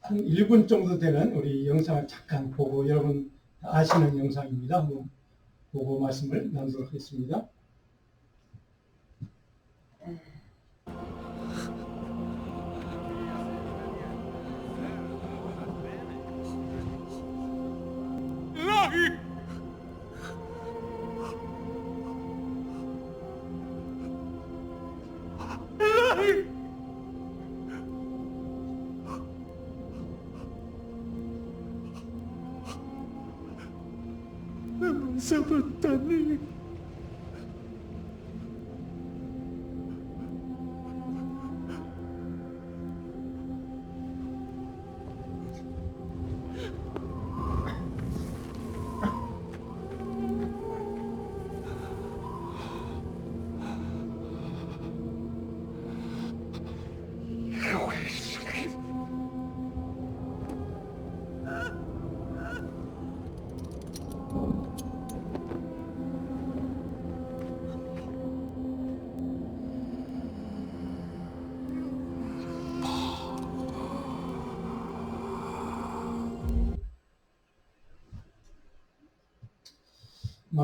한 1분 정도 되는 우리 영상을 잠깐 보고 여러분 아시는 영상입니다. 한번 보고 말씀을 나누도록 하겠습니다. 잡았다니.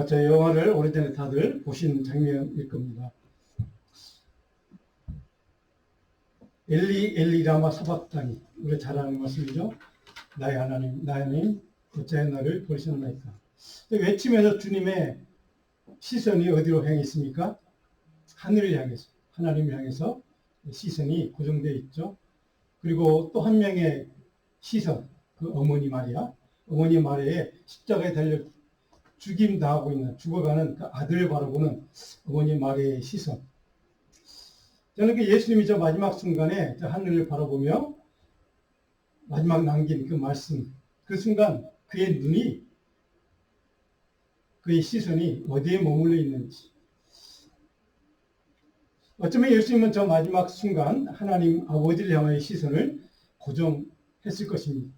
저 영화를 오래전에 다들 보신 장면일 겁니다. 엘리 엘리 라마 사박다니, 우리 잘 아는 말씀이죠. 나의 하나님, 나의 하나님, 어찌하여 나를 버리셨나이까. 외치면서 주님의 시선이 어디로 향해 있습니까? 하늘을 향해서, 하나님을 향해서 시선이 고정되어 있죠. 그리고 또 한 명의 시선, 그 어머니 마리아, 어머니 마리아의 십자가에 달려 죽임 당하고 있는, 죽어가는 그 아들을 바라보는 어머니 마리아의 시선. 저는 그 예수님이 저 마지막 순간에 저 하늘을 바라보며 마지막 남긴 그 말씀, 그 순간 그의 눈이, 그의 시선이 어디에 머물러 있는지. 어쩌면 예수님은 저 마지막 순간 하나님 아버지를 향하여 시선을 고정했을 것입니다.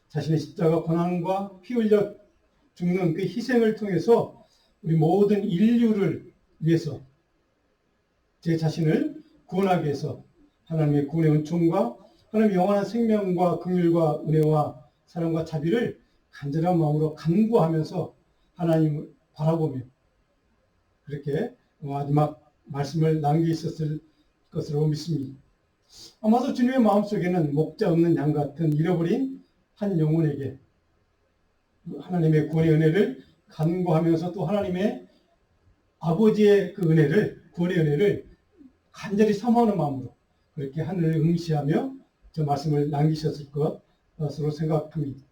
자신의 십자가 고난과 피 흘려 죽는 그 희생을 통해서 우리 모든 인류를 위해서 제 자신을 구원하기 위해서 하나님의 구원의 은총과 하나님의 영원한 생명과 긍휼과 은혜와 사랑과 자비를 간절한 마음으로 간구하면서 하나님을 바라보며 그렇게 마지막 말씀을 남기셨을 것으로 믿습니다. 아마도 주님의 마음속에는 목자 없는 양 같은 잃어버린 한 영혼에게 하나님의 구원의 은혜를 간구하면서 또 하나님의 아버지의 그 은혜를, 구원의 은혜를 간절히 사모하는 마음으로 그렇게 하늘을 응시하며 저 말씀을 남기셨을 것으로 생각합니다.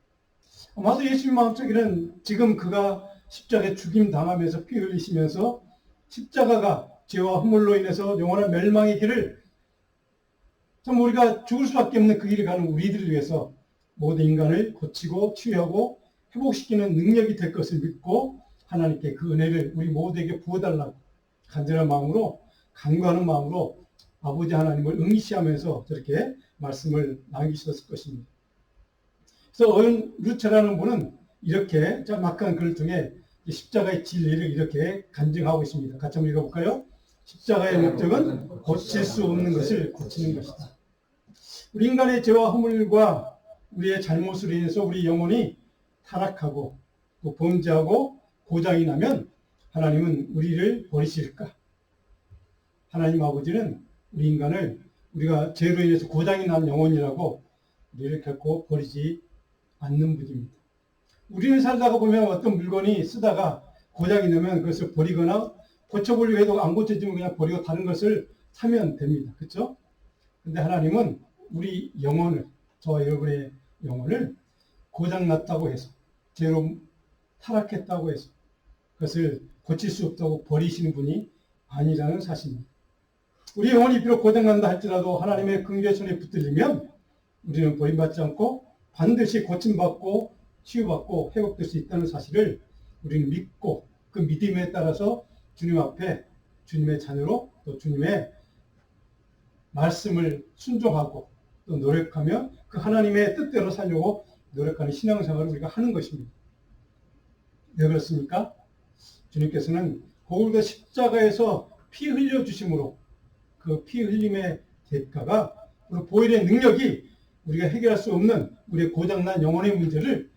아마도 예수님 마음속에는 지금 그가 십자가에 죽임 당하면서 피 흘리시면서 십자가가 죄와 허물로 인해서 영원한 멸망의 길을, 참 우리가 죽을 수밖에 없는 그 길을 가는 우리들을 위해서 모든 인간을 고치고 치유하고 회복시키는 능력이 될 것을 믿고 하나님께 그 은혜를 우리 모두에게 부어달라고 간절한 마음으로, 간구하는 마음으로 아버지 하나님을 응시하면서 저렇게 말씀을 남기셨을 것입니다. 그래서 어른 루체라는 분은 이렇게 막간 글을 통해 십자가의 진리를 이렇게 간증하고 있습니다. 같이 한번 읽어볼까요? 십자가의 목적은 고칠 수 없는 것을 고치는 것이다. 우리 인간의 죄와 허물과 우리의 잘못으로 인해서 우리 영혼이 타락하고 또 범죄하고 고장이 나면 하나님은 우리를 버리실까? 하나님 아버지는 우리 인간을 우리가 죄로 인해서 고장이 난 영혼이라고 우리를 결코 버리지 않는 분입니다. 우리는 살다가 보면 어떤 물건이 쓰다가 고장이 나면 그것을 버리거나 고쳐보려고 해도 안 고쳐지면 그냥 버리고 다른 것을 사면 됩니다. 그렇죠? 근데 하나님은 우리 영혼을, 저와 여러분의 영혼을 고장났다고 해서, 죄로 타락했다고 해서 그것을 고칠 수 없다고 버리시는 분이 아니라는 사실입니다. 우리 영혼이 비록 고장난다 할지라도 하나님의 긍휼의 손에 붙들리면 우리는 버림받지 않고 반드시 고침받고 치유받고 회복될 수 있다는 사실을 우리는 믿고 그 믿음에 따라서 주님 앞에 주님의 자녀로 또 주님의 말씀을 순종하고 또 노력하며 그 하나님의 뜻대로 살려고 노력하는 신앙생활을 우리가 하는 것입니다. 왜 그렇습니까? 주님께서는 골고다 십자가에서 피 흘려주심으로 그 피 흘림의 대가가, 보혈의 능력이 우리가 해결할 수 없는 우리의 고장난 영혼의 문제를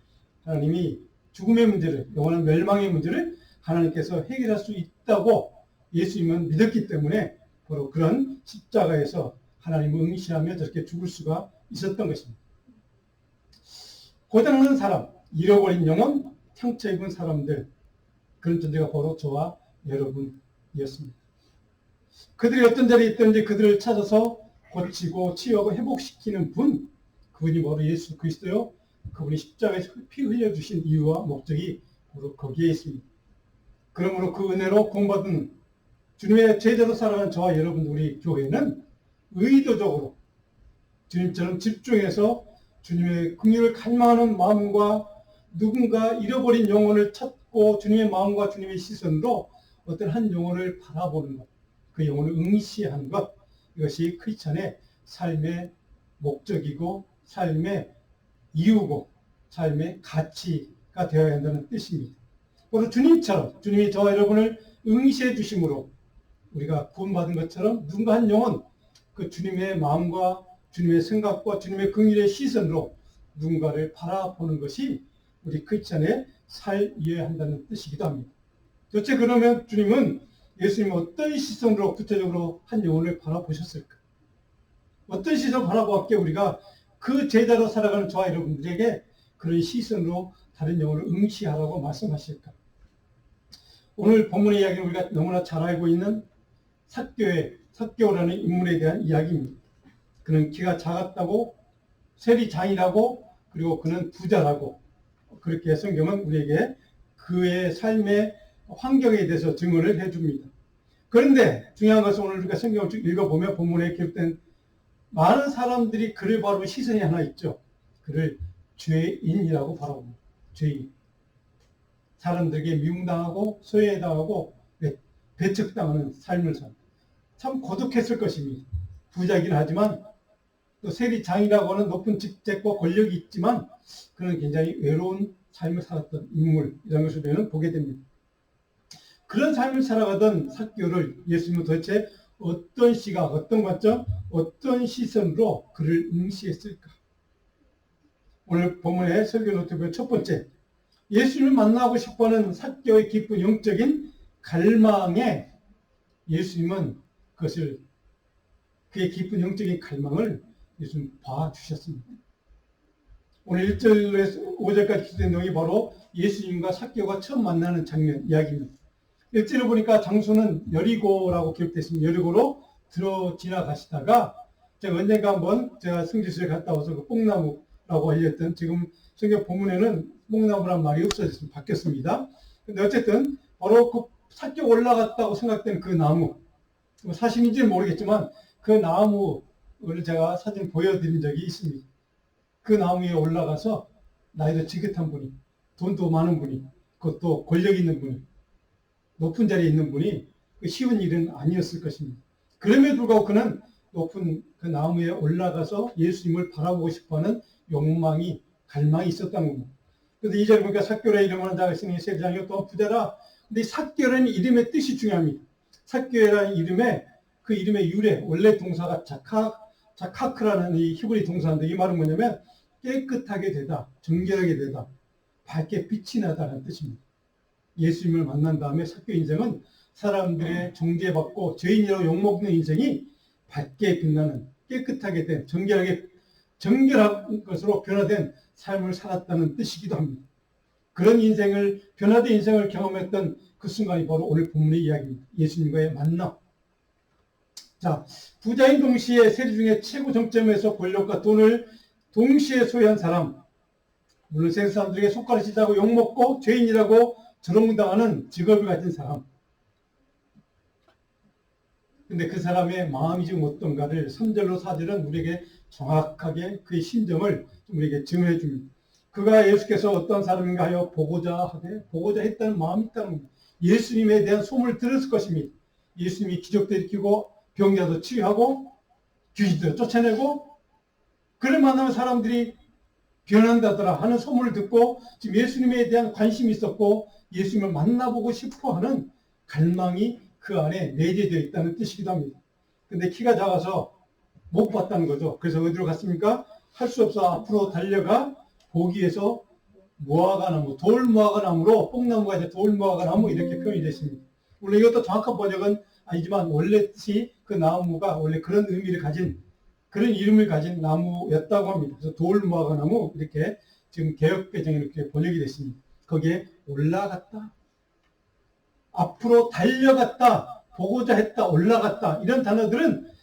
하나님이 죽음의 문제를, 영원한 멸망의 문제를 하나님께서 해결할 수 있다고 예수님은 믿었기 때문에 바로 그런 십자가에서 하나님을 응시하며 저렇게 죽을 수가 있었던 것입니다. 고장난 사람, 잃어버린 영혼, 상처 입은 사람들, 그런 존재가 바로 저와 여러분이었습니다. 그들이 어떤 자리에 있든지 그들을 찾아서 고치고 치유하고 회복시키는 분, 그분이 바로 예수 그리스도요. 그분이 십자가에서 피 흘려주신 이유와 목적이 바로 거기에 있습니다. 그러므로 그 은혜로 구원받은 주님의 제자로 살아가는 저와 여러분, 우리 교회는 의도적으로 주님처럼 집중해서 주님의 긍휼을 갈망하는 마음과 누군가 잃어버린 영혼을 찾고 주님의 마음과 주님의 시선으로 어떤 한 영혼을 바라보는 것, 그 영혼을 응시하는 것, 이것이 크리스찬의 삶의 목적이고 삶의 이유고 삶의 가치가 되어야 한다는 뜻입니다. 바로 주님처럼 주님이 저와 여러분을 응시해 주심으로 우리가 구원받은 것처럼 누군가 한 영혼, 그 주님의 마음과 주님의 생각과 주님의 긍휼의 시선으로 누군가를 바라보는 것이 우리 크리스찬의 삶이어야 한다는 뜻이기도 합니다. 도대체 그러면 주님은 예수님 어떤 시선으로 구체적으로 한 영혼을 바라보셨을까? 어떤 시선으로 바라보았기에 우리가 그 제자로 살아가는 저와 여러분들에게 그런 시선으로 다른 영혼을 응시하라고 말씀하실까? 오늘 본문의 이야기는 우리가 너무나 잘 알고 있는 삭개오라는 인물에 대한 이야기입니다. 그는 키가 작았다고, 세리장이라고, 그리고 그는 부자라고, 그렇게 성경은 우리에게 그의 삶의 환경에 대해서 증언을 해줍니다. 그런데 중요한 것은 오늘 우리가 성경을 쭉 읽어보면 본문에 기록된 많은 사람들이 그를 바라보는 시선이 하나 있죠. 그를 죄인이라고 바라봅니다. 죄인. 사람들에게 미움당하고 소외당하고 배척당하는 삶을 삽니다. 참 고독했을 것입니다. 부자이긴 하지만 또 세리장이라고 하는 높은 직책과 권력이 있지만 그는 굉장히 외로운 삶을 살았던 인물이라는 것을 우리는 보게 됩니다. 그런 삶을 살아가던 삭개오를 예수님은 도대체 어떤 시각, 어떤 관점, 어떤 시선으로 그를 응시했을까? 오늘 본문의 설교 노트북의 첫 번째, 예수님을 만나고 싶어하는 삭개오의 깊은 영적인 갈망에 예수님은 그것을, 그의 깊은 영적인 갈망을 예수님 봐주셨습니다. 오늘 1절에서 5절까지 기록된 내용이 바로 예수님과 삭개오가 처음 만나는 장면 이야기입니다. 1절을 보니까 장소는 여리고라고 기록됐습니다. 여리고로 지나가시다가 제가 언젠가 한번 제가 성지순에 갔다 와서 그 뽕나무라고 알렸던, 지금 성경 본문에는 뽕나무란 말이 없어졌습니다. 바뀌었습니다. 근데 어쨌든 바로 그 삭개오 올라갔다고 생각된 그 나무, 사실인지는 모르겠지만 그 나무를 제가 사진 보여드린 적이 있습니다. 그 나무 위에 올라가서 나이도 지긋한 분이, 돈도 많은 분이, 그것도 권력 있는 분이, 높은 자리에 있는 분이 쉬운 일은 아니었을 것입니다. 그럼에도 불구하고 그는 높은 그 나무 위에 올라가서 예수님을 바라보고 싶어하는 욕망이, 갈망이 있었다는 겁니다. 그래서 2절 보니까 삭개오라 이름하는 자가 있으니 세리장이요 또한 부자라. 근데 삭개오라는 이름의 뜻이 중요합니다. 삭개오라는 이름의, 그 이름의 유래, 원래 동사가 자카크라는 이 히브리 동사인데, 이 말은 뭐냐면 깨끗하게 되다, 정결하게 되다, 밝게 빛이 나다는 뜻입니다. 예수님을 만난 다음에 삭개오 인생은 사람들의 정죄받고 죄인이라고 욕먹는 인생이 밝게 빛나는, 깨끗하게 된, 정결한 것으로 변화된 삶을 살았다는 뜻이기도 합니다. 그런 인생을, 변화된 인생을 경험했던 그 순간이 바로 오늘 본문의 이야기입니다. 예수님과의 만남. 자, 부자인 동시에 세리 중에 최고 정점에서 권력과 돈을 동시에 소유한 사람, 물론 세상 사람들에게 손가락질하고 욕먹고 죄인이라고 조롱당하는 직업을 가진 사람. 근데 그 사람의 마음이 지금 어떤가를 3절로 4절은 우리에게 정확하게 그의 심정을 우리에게 증언해 줍니다. 그가 예수께서 어떤 사람인가 하여 보고자 했다는 마음이 있다는 겁니다. 예수님에 대한 소문을 들었을 것입니다. 예수님이 기적도 일으키고 병자도 치유하고 귀신도 쫓아내고, 그를 만나면 사람들이 변한다더라 하는 소문을 듣고 지금 예수님에 대한 관심이 있었고 예수님을 만나보고 싶어하는 갈망이 그 안에 내재되어 있다는 뜻이기도 합니다. 근데 키가 작아서 못 봤다는 거죠. 그래서 어디로 갔습니까? 할 수 없어 앞으로 달려가 보기에서 무화과나무, 돌무화과나무로 뽕나무가 이제 돌무화과나무 이렇게 표현이 됐습니다. 물론 이것도 정확한 번역은 아니지만 원래 뜻이 그 나무가 원래 그런 의미를 가진 그런 이름을 가진 나무였다고 합니다. 그래서 돌무화과나무 이렇게 지금 개역개정에 이렇게 번역이 됐습니다. 거기에 올라갔다, 앞으로 달려갔다, 보고자 했다, 올라갔다 이런 단어들은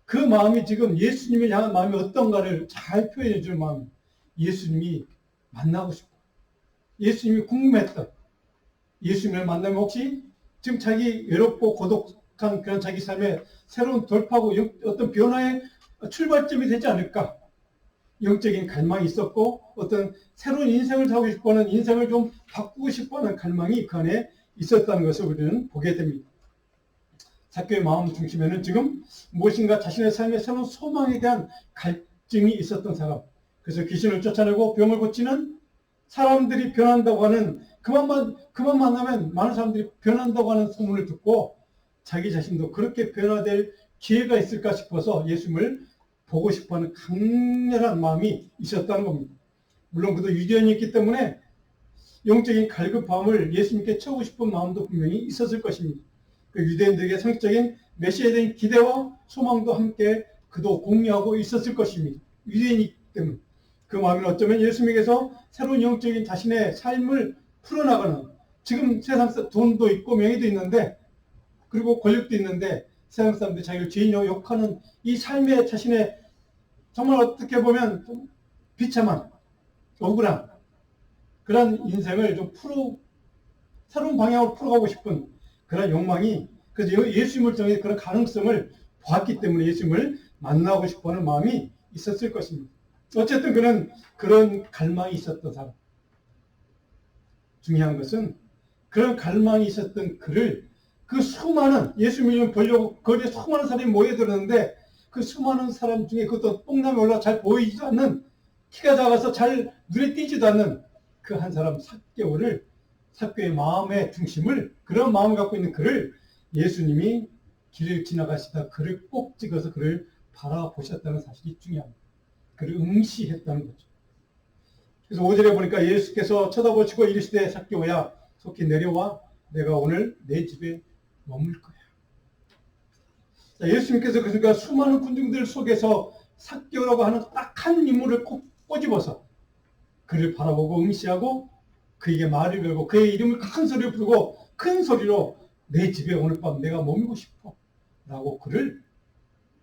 그 마음이 지금 예수님을 향한 마음이 어떤가를 잘 표현해 주는 마음. 예수님이 만나고 싶어. 예수님이 궁금했다. 예수님을 만나면 혹시 지금 자기 외롭고 고독한 그런 자기 삶에 새로운 돌파고 어떤 변화의 출발점이 되지 않을까. 영적인 갈망이 있었고 어떤 새로운 인생을 살고 싶어하는 인생을 좀 바꾸고 싶어하는 갈망이 그 안에 있었다는 것을 우리는 보게 됩니다. 삭개오의 마음 중심에는 지금 무엇인가 자신의 삶의 새로운 소망에 대한 갈증이 있었던 사람. 그래서 귀신을 쫓아내고 병을 고치는 사람들이 변한다고 하는 그만 만나면 많은 사람들이 변한다고 하는 소문을 듣고 자기 자신도 그렇게 변화될 기회가 있을까 싶어서 예수님을 보고 싶어하는 강렬한 마음이 있었다는 겁니다. 물론 그도 유대인이었기 때문에 영적인 갈급함을 예수님께 채우고 싶은 마음도 분명히 있었을 것입니다. 그 유대인들에게 상식적인 메시아에 대한 기대와 소망도 함께 그도 공유하고 있었을 것입니다. 유대인이기 때문에. 그 마음은 어쩌면 예수님에게서 새로운 영적인 자신의 삶을 풀어나가는 지금 세상 돈도 있고 명예도 있는데 그리고 권력도 있는데 세상 사람들이 자기를 죄인이라고 욕하는 이 삶의 자신의 정말 어떻게 보면 좀 비참한 억울한 그런 인생을 좀 새로운 방향으로 풀어가고 싶은 그런 욕망이 그래서 예수님을 통해 그런 가능성을 보았기 때문에 예수님을 만나고 싶어하는 마음이 있었을 것입니다. 어쨌든 그는 그런 갈망이 있었던 사람. 중요한 것은 그런 갈망이 있었던 그를 그 수많은 예수님을 보려고 거리에 수많은 사람이 모여들었는데 그 수많은 사람 중에 그것도 뽕나무 올라 잘 보이지도 않는 키가 작아서 잘 눈에 띄지도 않는 그 한 사람 삭개오의 마음의 중심을 그런 마음을 갖고 있는 그를 예수님이 길을 지나가시다 그를 꼭 찍어서 그를 바라보셨다는 사실이 중요합니다. 그를 응시했다는 거죠. 그래서 5절에 보니까 예수께서 쳐다보시고 이르시되 삭개오야 속히 내려와 내가 오늘 내 집에 머물 거야. 자, 예수님께서 그러니까 수많은 군중들 속에서 삭개오라고 하는 딱 한 인물을 꼭 꼬집어서 그를 바라보고 응시하고 그에게 말을 걸고 그의 이름을 큰 소리로 부르고 큰 소리로 내 집에 오늘 밤 내가 머물고 싶어 라고 그를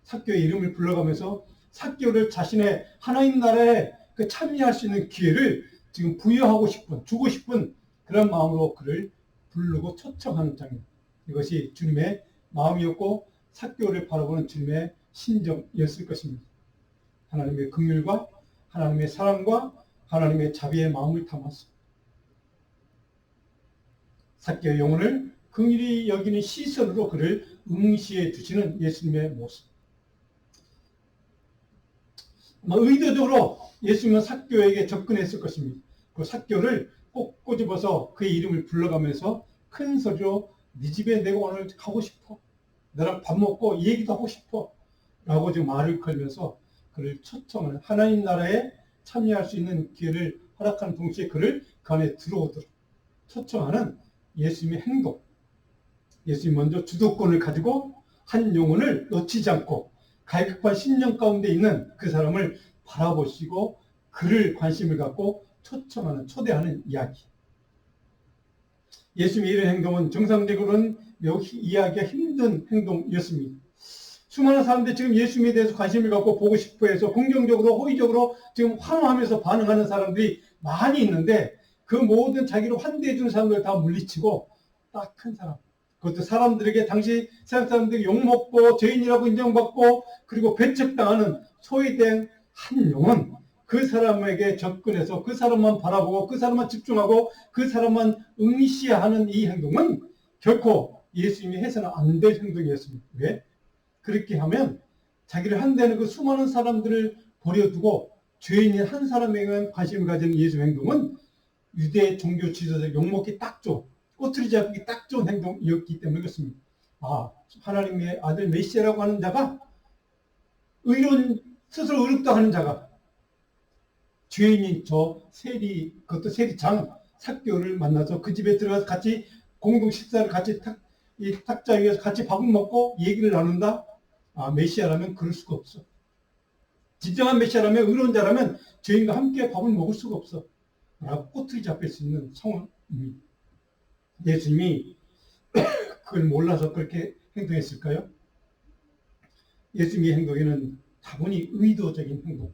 삭개오의 이름을 불러가면서 삭개오를 자신의 하나님 나라에 그 참여할 수 있는 기회를 지금 부여하고 싶은 주고 싶은 그런 마음으로 그를 부르고 초청하는 장면. 이것이 주님의 마음이었고 삭개오를 바라보는 주님의 심정이었을 것입니다. 하나님의 긍휼과 하나님의 사랑과 하나님의 자비의 마음을 담아서 삭개오의 영혼을 긍휼히 여기는 시선으로 그를 응시해 주시는 예수님의 모습. 의도적으로 예수님은 삭개오에게 접근했을 것입니다. 그 삭개오를 꼭 꼬집어서 그의 이름을 불러가면서 큰 소리로 네 집에 내가 오늘 가고 싶어. 너랑 밥 먹고 이 얘기도 하고 싶어. 라고 지금 말을 걸면서 그를 초청을 하나님 나라에 참여할 수 있는 기회를 허락하는 동시에 그를 그 안에 들어오도록 초청하는 예수님의 행동. 예수님 먼저 주도권을 가지고 한 영혼을 놓치지 않고 갈급한 심령 가운데 있는 그 사람을 바라보시고 그를 관심을 갖고 초청하는 초대하는 이야기. 예수님의 이런 행동은 정상적으로는 매우 이해하기가 힘든 행동이었습니다. 수많은 사람들이 지금 예수님에 대해서 관심을 갖고 보고 싶어 해서 긍정적으로 호의적으로 지금 환호하면서 반응하는 사람들이 많이 있는데 그 모든 자기를 환대해 주는 사람들 다 물리치고 딱 한 사람. 그것도 사람들에게 당시 세상 사람들이 욕먹고 죄인이라고 인정받고 그리고 배척당하는 소외된 한 영혼 그 사람에게 접근해서 그 사람만 바라보고 그 사람만 집중하고 그 사람만 응시하는 이 행동은 결코 예수님이 해서는 안 될 행동이었습니다. 왜? 그렇게 하면 자기를 한대는 그 수많은 사람들을 버려두고 죄인인 한 사람에게만 관심을 가지는 예수 행동은 유대 종교 지도자 욕먹기 딱 좋은 꼬투리 잡기 딱 좋은 행동이었기 때문에 그렇습니다. 하나님의 아들 메시아라고 하는 자가 스스로 의롭다 하는 자가 죄인인 저 그것도 세리장 삭개오를 만나서 그 집에 들어가서 같이 공동 식사를 같이 이 탁자 위에서 같이 밥을 먹고 얘기를 나눈다? 아, 메시아라면 그럴 수가 없어. 진정한 메시아라면, 의로운 자라면 죄인과 함께 밥을 먹을 수가 없어. 라고 꼬투리 잡힐 수 있는 상황입니다. 예수님이 그걸 몰라서 그렇게 행동했을까요? 예수님의 행동에는 다분히 의도적인 행동.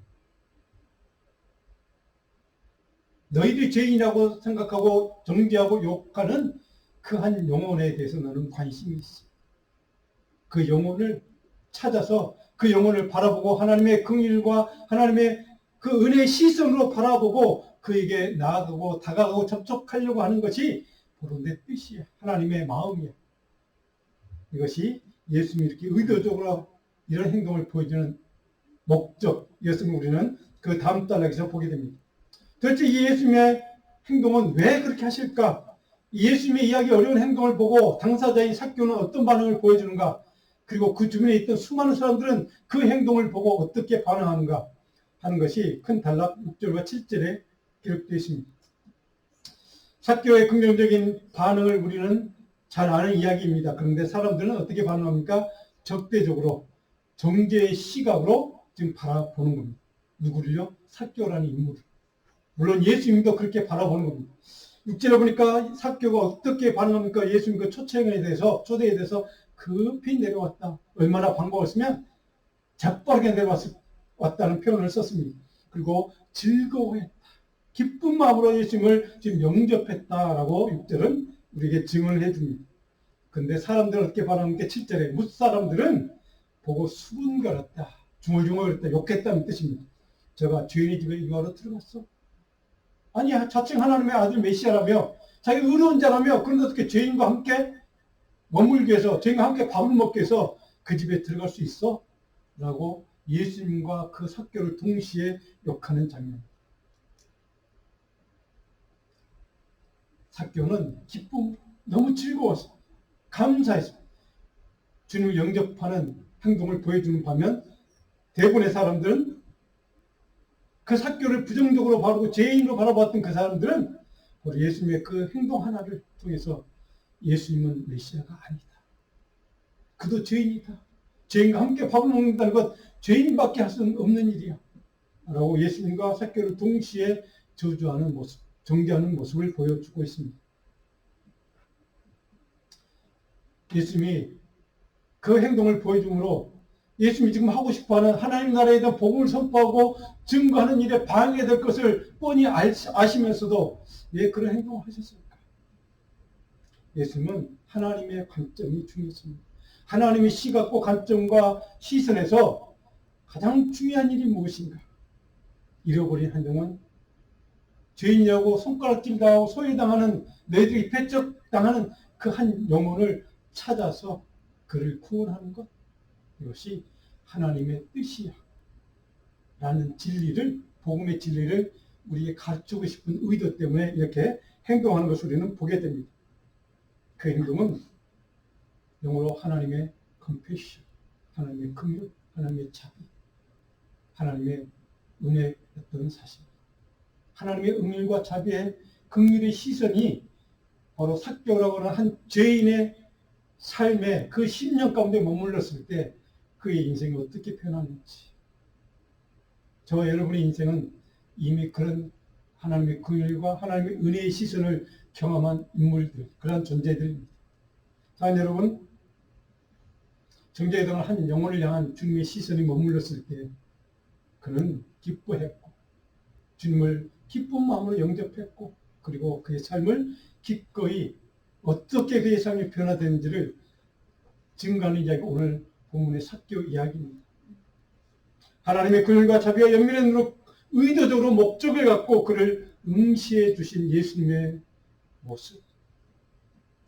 너희들이 죄인이라고 생각하고 정죄하고 욕하는 그 한 영혼에 대해서 나는 관심이 있어. 그 영혼을 찾아서 그 영혼을 바라보고 하나님의 긍휼과 하나님의 그 은혜의 시선으로 바라보고 그에게 나아가고 다가가고 접촉하려고 하는 것이 바로 내 뜻이야. 하나님의 마음이야. 이것이 예수님이 이렇게 의도적으로 이런 행동을 보여주는 목적이었음을 우리는 그 다음 단락에서 보게 됩니다. 도대체 이 예수님의 행동은 왜 그렇게 하실까? 예수님의 이야기 어려운 행동을 보고 당사자인 삭개오는 어떤 반응을 보여주는가? 그리고 그 주변에 있던 수많은 사람들은 그 행동을 보고 어떻게 반응하는가 하는 것이 큰 단락 6절과 7절에 기록되어 있습니다. 삭개오의 긍정적인 반응을 우리는 잘 아는 이야기입니다. 그런데 사람들은 어떻게 반응합니까? 적대적으로 정죄의 시각으로 지금 바라보는 겁니다. 누구를요? 삭개오라는 인물을. 물론 예수님도 그렇게 바라보는 겁니다. 6절에 보니까 삭개오가 어떻게 반응합니까? 예수님 그 초청에 대해서, 초대에 대해서 급히 내려왔다. 얼마나 반가웠으면 재빠르게 내려왔다는 표현을 썼습니다. 그리고 즐거워했다. 기쁜 마음으로 예수님을 지금 영접했다라고 6절은 우리에게 증언을 해줍니다. 그런데 사람들은 어떻게 반응합니까? 7절에 뭇사람들은 보고 수군거렸다. 중얼중얼거렸다. 욕했다는 뜻입니다. 제가 죄인의 집에 이거하러 들어갔어? 아니, 자칭 하나님의 아들 메시아라며 자기 의로운 자라며 그런데 어떻게 죄인과 함께 머물기 위해서 죄인과 함께 밥을 먹기 위해서 그 집에 들어갈 수 있어? 라고 예수님과 그 삭개오를 동시에 욕하는 장면. 삭개오는 기쁨, 너무 즐거워서 감사해서 주님을 영접하는 행동을 보여주는 반면 대부분의 사람들은 그 삭개오를 부정적으로 바라보고 죄인으로 바라봤던 그 사람들은 바로 예수님의 그 행동 하나를 통해서 예수님은 메시아가 아니다. 그도 죄인이다. 죄인과 함께 밥을 먹는다는 것 죄인밖에 할 수 없는 일이야. 라고 예수님과 삭개오를 동시에 저주하는 모습, 정죄하는 모습을 보여주고 있습니다. 예수님이 그 행동을 보여줌으로 예수님이 지금 하고 싶어하는 하나님 나라에 대한 복음을 선포하고 증거하는 일에 방해될 것을 뻔히 아시면서도 왜 그런 행동을 하셨을까? 예수님은 하나님의 관점이 중요했습니다. 하나님의 시각과 관점과 시선에서 가장 중요한 일이 무엇인가? 잃어버린 한 영혼, 죄인이라고 손가락질 당하고 소외당하는 너희들이 배척당하는 그 한 영혼을 찾아서 그를 구원하는 것, 이것이 하나님의 뜻이야 라는 진리를, 복음의 진리를 우리에게 가르치고 싶은 의도 때문에 이렇게 행동하는 것을 우리는 보게 됩니다. 그 행동은 영어로 하나님의 compassion, 하나님의 긍휼, 하나님의 자비, 하나님의 은혜였던 사실. 하나님의 은밀과 자비의 긍휼의 시선이 바로 삭개오라고 하는 한 죄인의 삶의 그 10년 가운데 머물렀을 때 그의 인생이 어떻게 변하는지. 저와 여러분의 인생은 이미 그런 하나님의 긍휼과 하나님의 은혜의 시선을 경험한 인물들, 그런 존재들입니다. 자, 여러분, 정죄에 당한 한 영혼을 향한 주님의 시선이 머물렀을 때 그는 기뻐했고 주님을 기쁜 마음으로 영접했고 그리고 그의 삶을 기꺼이 어떻게 그의 삶이 변화되는지를 증거하는 이야기가 오늘 본문의 삭개오 이야기입니다. 하나님의 긍휼과 자비와 연민의 눈으로 의도적으로 목적을 갖고 그를 응시해 주신 예수님의 모습.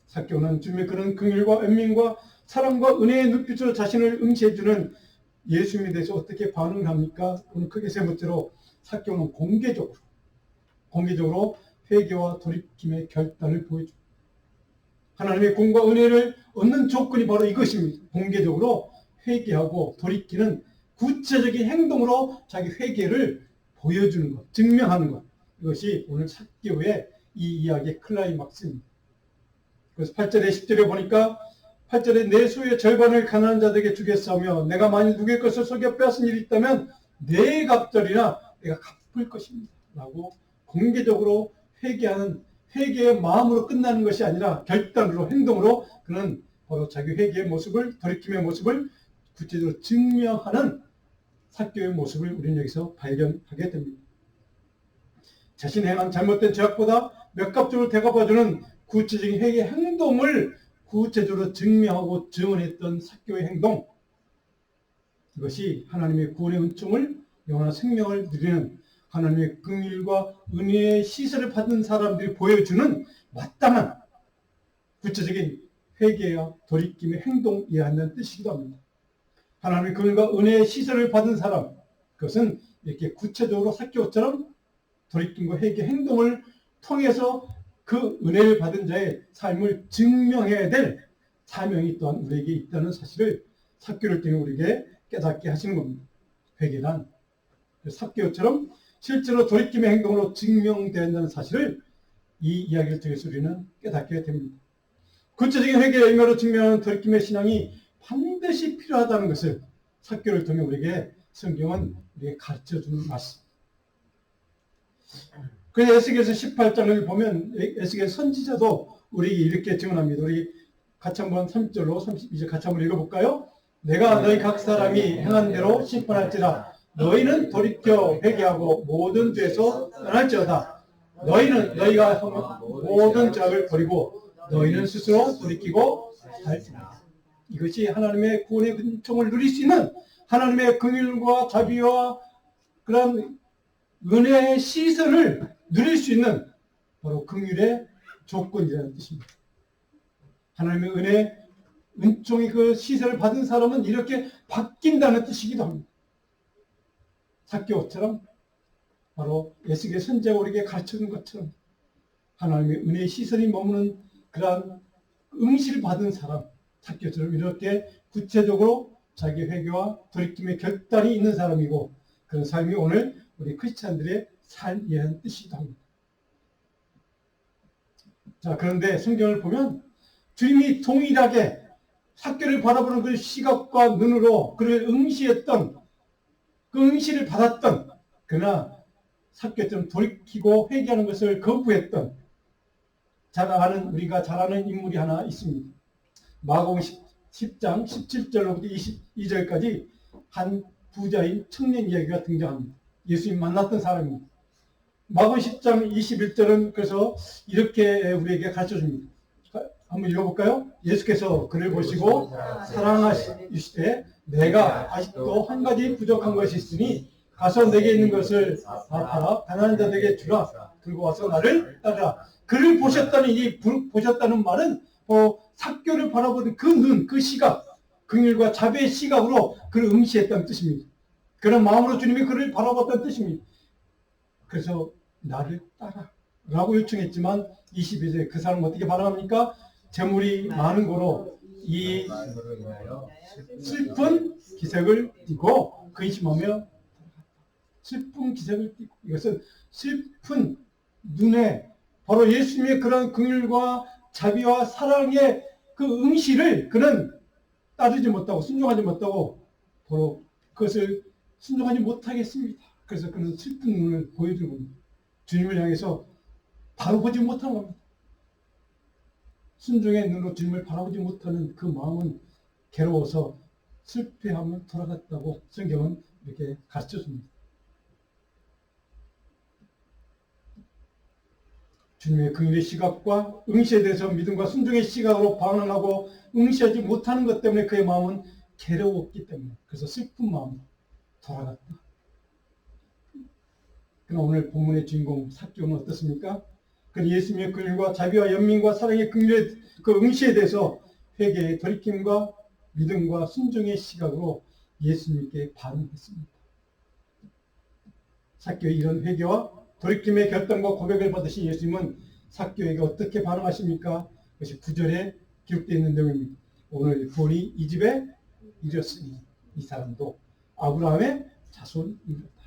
삭개오는 주님의 그런 긍휼과 연민과 사랑과 은혜의 눈빛으로 자신을 응시해 주는 예수님에 대해서 어떻게 반응을 합니까? 오늘 크게 세 번째로 삭개오는 공개적으로 회개와 돌이킴의 결단을 보여줍니다. 하나님의 공과 은혜를 얻는 조건이 바로 이것입니다. 공개적으로 회개하고 돌이키는 구체적인 행동으로 자기 회개를 보여주는 것, 증명하는 것. 이것이 오늘 삭개오의 이 이야기의 클라이막스입니다. 그래서 8절에 10절에 보니까 8절에 내 소유의 절반을 가난한 자들에게 주겠사오며 내가 만일 누구의 것을 속여 빼앗은 일이 있다면 내 갑절이나 내가 갚을 것입니다. 라고 공개적으로 회개하는 회개의 마음으로 끝나는 것이 아니라 결단으로 행동으로 그는 바로 자기 회개의 모습을 돌이킴의 모습을 구체적으로 증명하는 삭개오의 모습을 우리는 여기서 발견하게 됩니다. 자신이 행한 잘못된 죄악보다 몇 값으로 대갚아주는 구체적인 회개 행동을 구체적으로 증명하고 증언했던 삭개오의 행동, 이것이 하나님의 구원의 은총을 영원한 생명을 누리는 하나님의 긍휼과 은혜의 시설을 받은 사람들이 보여주는 마땅한 구체적인 회개와 돌이킴의 행동이어야 한다는 뜻이기도 합니다. 하나님의 긍휼과 은혜의 시설을 받은 사람, 그것은 이렇게 구체적으로 삭개오처럼 돌이킴과 회개 행동을 통해서 그 은혜를 받은 자의 삶을 증명해야 될 사명이 또한 우리에게 있다는 사실을 삭개오를 통해 우리에게 깨닫게 하시는 겁니다. 회개란 삭개오처럼 실제로 돌이킴의 행동으로 증명된다는 사실을 이 이야기를 통해서 우리는 깨닫게 됩니다. 구체적인 회개의 의미로 증명하는 돌이킴의 신앙이 반드시 필요하다는 것을 삭개오를 통해 우리에게 성경은 우리에게 가르쳐주는 말씀. 그래서 에스겔서 18장을 보면 에스겔 선지자도 우리에게 이렇게 증언합니다. 우리 같이 한번 3절로 32절 같이 한번 읽어볼까요? 내가 너희 각 사람이 행한 대로 심판할지라 너희는 돌이켜 회개하고 모든 죄에서 떠날지어다. 너희는 너희가 한 모든 죄악을 버리고 너희는 스스로 돌이키고 살지라. 이것이 하나님의 구원의 은총을 누릴 수 있는 하나님의 긍휼과 자비와 그런 은혜의 시선을 누릴 수 있는 바로 긍휼의 조건이라는 뜻입니다. 하나님의 은혜, 은총의 그 시선을 받은 사람은 이렇게 바뀐다는 뜻이기도 합니다. 삭개오처럼 바로 에스겔 선지자가 우리에게 가르쳐준 것처럼 하나님의 은혜의 시선이 머무는 그러한 응시를 받은 사람, 삭개오처럼 이렇게 구체적으로 자기 회개와 돌이킴의 결단이 있는 사람이고 그런 삶이 오늘 우리 크리스찬들의 삶이라는 뜻이기도 합니다. 자, 그런데 성경을 보면 주님이 동일하게 삭개오를 바라보는 그 시각과 눈으로 그를 응시했던 그 응시를 받았던 그러나 삭개오처럼 돌이키고 회개하는 것을 거부했던 우리가 잘 아는 인물이 하나 있습니다. 마가복음 10장 17절로부터 22절까지 한 부자인 청년 이야기가 등장합니다. 예수님 만났던 사람입니다. 마가복음 10장 21절은 그래서 이렇게 우리에게 가르쳐줍니다. 한번 읽어볼까요? 예수께서 그를 보시고 사랑하시되 내가 아직도 한 가지 부족한 것이 있으니 가서 내게 있는 것을 다 팔아 가난한 자들에게 주라. 들고 와서 나를 따르라. 그를 보셨다는 이 보셨다는 말은 삭개오를 바라보는 그 눈, 그 시각, 긍휼과 자비의 시각으로 그를 응시했다는 뜻입니다. 그런 마음으로 주님이 그를 바라봤다는 뜻입니다. 그래서 나를 따라 라고 요청했지만 22절에 그 사람은 어떻게 반응합니까? 재물이 많은 거로 이 슬픈 기색을 띠고 근심하며 슬픈 기색을 띠고 이것은 슬픈 눈에 바로 예수님의 그런 긍휼과 자비와 사랑의 그 응시를 그는 따르지 못하고 순종하지 못하고 바로 그것을 순종하지 못하겠습니다. 그래서 그는 슬픈 눈을 보여주는 겁니다. 주님을 향해서 바라보지 못하는 겁니다. 순종의 눈으로 주님을 바라보지 못하는 그 마음은 괴로워서 슬퍼하며 돌아갔다고 성경은 이렇게 가르쳐줍니다. 주님의 긍휼의 시각과 응시에 대해서 믿음과 순종의 시각으로 반응하고 응시하지 못하는 것 때문에 그의 마음은 괴로웠기 때문에 그래서 슬픈 마음으로 돌아갔다. 그러나 오늘 본문의 주인공 삭개오는 어떻습니까? 그는 예수님의 긍휼과 자비와 연민과 사랑의 긍휼의 그 응시에 대해서 회개의 돌이킴과 믿음과 순종의 시각으로 예수님께 반응했습니다. 삭개오의 이런 회개와 돌이킴의 결단과 고백을 받으신 예수님은 삭개오에게 어떻게 반응하십니까? 그것이 9절에 기록되어 있는 내용입니다. 오늘 구원이 이 집에 이르렀으니 이 사람도 아브라함의 자손이었다.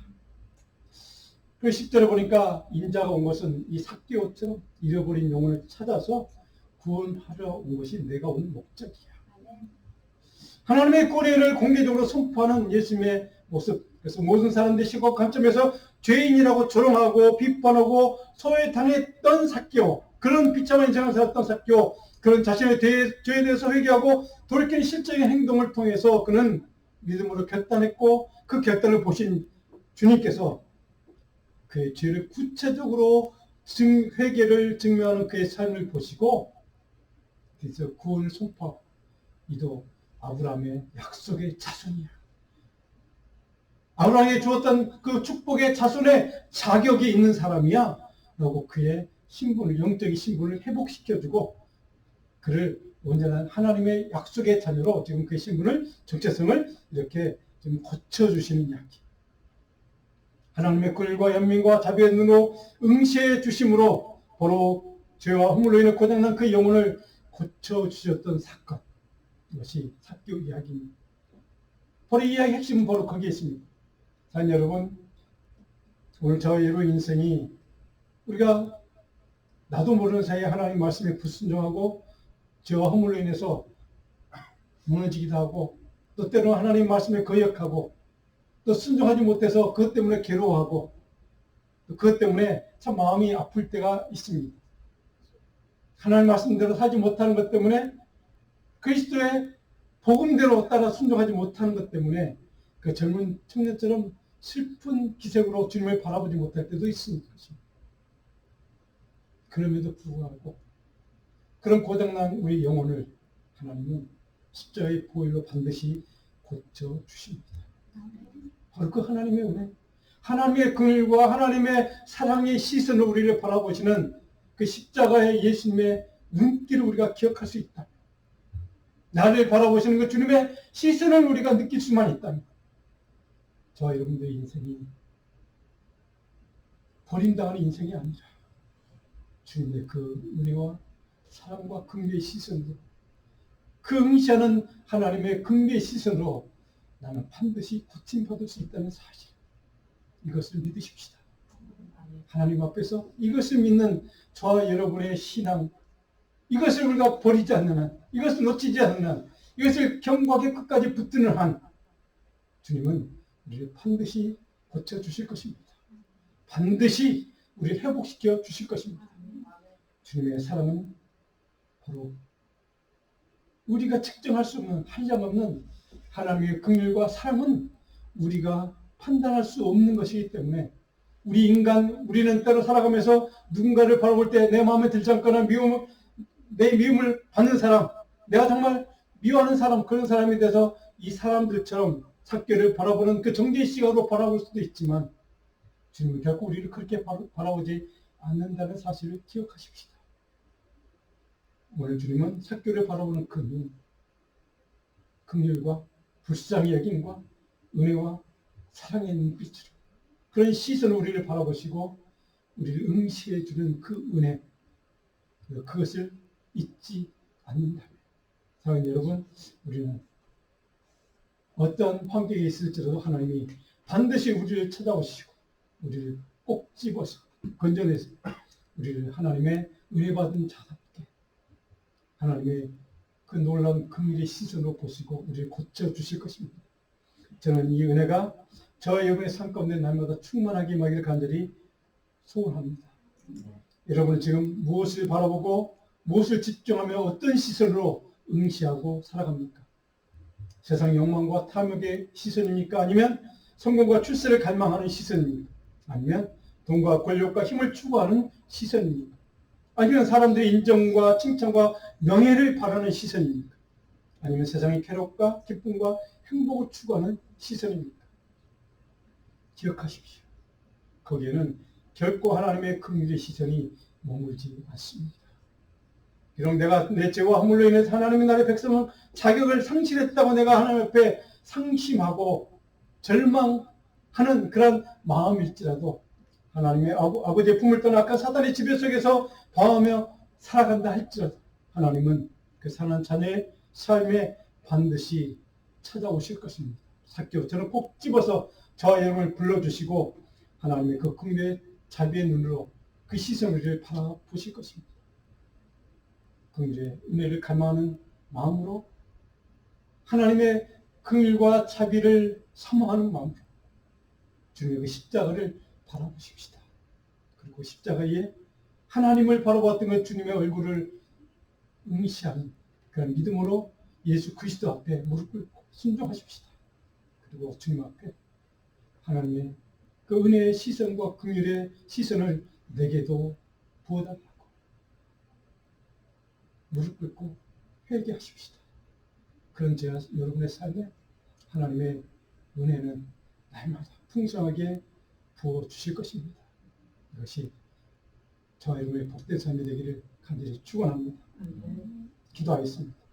그 10절에 보니까 인자가 온 것은 이 삭개오처럼 잃어버린 영혼을 찾아서 구원하러 온 것이 내가 온 목적이야. 하나님의 꼬리를 공개적으로 선포하는 예수님의 모습. 그래서 모든 사람들이 시각 관점에서 죄인이라고 조롱하고 비판하고 소외당했던 삭개오, 그런 비참한 인생을 살았던 삭개오, 그런 자신의 죄에 대해서 회개하고 돌이키는 실적인 행동을 통해서 그는 믿음으로 결단했고, 그 결단을 보신 주님께서 그의 죄를 구체적으로 회개를 증명하는 그의 삶을 보시고 그래서 구원을 선포하고, 이도 아브라함의 약속의 자손이야. 아브라함에게 주었던 그 축복의 자손의 자격이 있는 사람이야 라고 그의 신분을, 영적인 신분을 회복시켜주고 그를 온전한 하나님의 약속의 자녀로 지금 그의 신분을, 정체성을 이렇게 좀 고쳐주시는 이야기. 하나님의 글과 연민과 자비의 눈으로 응시해 주심으로 바로 죄와 허물로 인해 고장난 그 영혼을 고쳐주셨던 사건, 이것이 삭개오 이야기입니다. 바로 이 이야기의 핵심은 바로 거기에 있습니다. 사랑하는 여러분, 오늘 저의 인생이 우리가 나도 모르는 사이에 하나님 말씀에 불순종하고 죄와 허물로 인해서 무너지기도 하고, 또 때로는 하나님 말씀에 거역하고, 또 순종하지 못해서 그것 때문에 괴로워하고, 또 그것 때문에 참 마음이 아플 때가 있습니다. 하나님 말씀대로 살지 못하는 것 때문에, 그리스도의 복음대로 따라 순종하지 못하는 것 때문에 그 젊은 청년처럼 슬픈 기색으로 주님을 바라보지 못할 때도 있습니다. 그럼에도 불구하고 그런 고장난 우리 영혼을 하나님은 십자가의 보혈로 반드시 고쳐주십니다. 바로 그 하나님의 은혜, 하나님의 긍휼과 하나님의 사랑의 시선으로 우리를 바라보시는 그 십자가의 예수님의 눈길을 우리가 기억할 수 있다. 나를 바라보시는 그 주님의 시선을 우리가 느낄 수만 있다면, 저와 여러분들의 인생이 버림당하는 인생이 아니라 주님의 그 은혜와 사랑과 긍휼의 시선으로, 그 응시하는 하나님의 긍휼의 시선으로 나는 반드시 고침받을 수 있다는 사실, 이것을 믿으십시다. 하나님 앞에서 이것을 믿는 저와 여러분의 신앙, 이것을 우리가 버리지 않는 한, 이것을 놓치지 않는 한, 이것을 경과의 끝까지 붙드는 한, 주님은 우리를 반드시 고쳐주실 것입니다. 반드시 우리를 회복시켜 주실 것입니다. 주님의 사랑은 바로 우리가 측정할 수 없는, 한량없는 하나님의 긍휼과 사랑은 우리가 판단할 수 없는 것이기 때문에, 우리는 때로 살아가면서 누군가를 바라볼 때 내 마음에 들지 않거나 내 미움을 받는 사람, 내가 정말 미워하는 사람, 그런 사람에 대해서 이 사람들처럼 삭개오를 바라보는 그 정죄의 시각으로 바라볼 수도 있지만, 주님은 결코 우리를 그렇게 바라보지 않는다는 사실을 기억하십시다. 오늘 주님은 삭개오를 바라보는 그 눈, 긍휼과 불쌍히 여김과 은혜와 사랑의 눈빛으로, 그런 시선으로 우리를 바라보시고 우리를 응시해 주는 그 은혜, 그것을 잊지 않는다면, 사랑하는 여러분, 우리는 어떤 환경에 있을지라도 하나님이 반드시 우리를 찾아오시고 우리를 꼭 집어서 건져내서 우리를 하나님의 은혜 받은 자답게 하나님의 그 놀라운 긍휼의 시선으로 보시고 우리를 고쳐주실 것입니다. 저는 이 은혜가 저와 여러분의 삶 가운데 날마다 충만하게 임하기를 간절히 소원합니다. 여러분은 지금 무엇을 바라보고 무엇을 집중하며 어떤 시선으로 응시하고 살아갑니까? 세상 욕망과 탐욕의 시선입니까? 아니면 성공과 출세를 갈망하는 시선입니까? 아니면 돈과 권력과 힘을 추구하는 시선입니까? 아니면 사람들의 인정과 칭찬과 명예를 바라는 시선입니까? 아니면 세상의 쾌락과 기쁨과 행복을 추구하는 시선입니까? 기억하십시오. 거기에는 결코 하나님의 긍휼의 시선이 머물지 않습니다. 비록 내가 내 죄와 허물로 인해서 하나님의 나라의 백성은 자격을 상실했다고 내가 하나님 앞에 상심하고 절망하는 그런 마음일지라도, 하나님의 아버지의 품을 떠나 아까 사단의 지배 속에서 방황하며 살아간다 할지라도 하나님은 그 사랑하는 자녀의 삶에 반드시 찾아오실 것입니다. 삭개오처럼 꼭 집어서 저와 여러분을 불러주시고 하나님의 그 긍휼의 자비의 눈으로 그 시선을 바라보실 것입니다. 긍휼의 은혜를 갈망하는 마음으로 하나님의 긍휼과 자비를 사모하는 마음으로 주님의 그 십자가를 바라보십시다. 그리고 십자가에 하나님을 바라보았던 그 주님의 얼굴을 응시하는 그런 믿음으로 예수 그리스도 앞에 무릎 꿇고 순종하십시다. 그리고 주님 앞에 하나님의 그 은혜의 시선과 긍휼의 시선을 내게도 부어달라고 무릎 꿇고 회개하십시다. 그런 여러분의 삶에 하나님의 은혜는 날마다 풍성하게 부어주실 것입니다. 이것이 저와 여러분의 복된 삶이 되기를 간절히 축원합니다. 기도하겠습니다.